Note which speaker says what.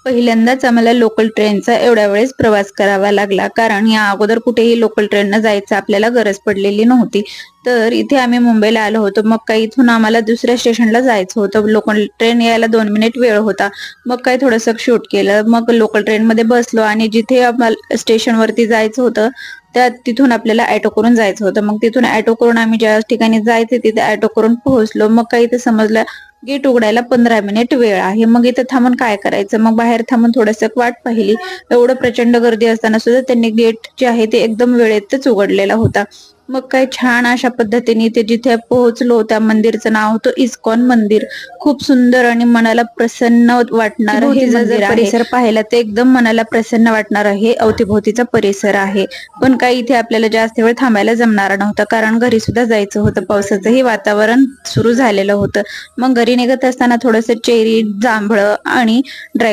Speaker 1: पहिल्यांदाच आम्हाला लोकल ट्रेनचा एवढ्या वेळेस प्रवास करावा लागला, कारण या अगोदर कुठेही लोकल ट्रेननं जायचं आपल्याला गरज पडलेली नव्हती. तर इथे आम्ही मुंबईला आलो होतो. मग काही इथून आम्हाला दुसऱ्या स्टेशनला जायचं होतं. लोकल ट्रेन यायला 2 मिनिट वेळ होता. मग काही थोडंसं शूट केलं. मग लोकल ट्रेनमध्ये बसलो आणि जिथे आम्हाला स्टेशनवरती जायचं होतं तिथून आपल्याला ऑटो करून जायचं होतं. मग तिथून ऑटो करून आम्ही ज्या ठिकाणी जायचे तिथे ऑटो करून पोहोचलो. मग काही इथे समजलं गेट उघडायला 15 मिनिट वेळ आहे. मग इथं थांबून काय करायचं, मग बाहेर थांबून थोडंसं वाट पाहिली. एवढं प्रचंड गर्दी असताना सुद्धा त्यांनी गेट जे आहे ते एकदम वेळेतच उघडलेला होता. मग काय छान अशा पद्धतीने ते जिथे पोहोचलो त्या मंदिरचं नाव होतं इस्कॉन मंदिर. खूप सुंदर आणि मनाला प्रसन्न वाटणार हे मंदिर आहे. परिसर पाहायला ते एकदम मनाला प्रसन्न वाटणार आहे. अवतीभोवतीचा परिसर आहे. पण काही इथे आपल्याला जास्त वेळ थांबायला जमणार नव्हतं, कारण घरी सुद्धा जायचं होतं. पावसाचंही वातावरण सुरू झालेलं होतं. मग घरी निघत असताना थोडंसं चेरी, जांभळं आणि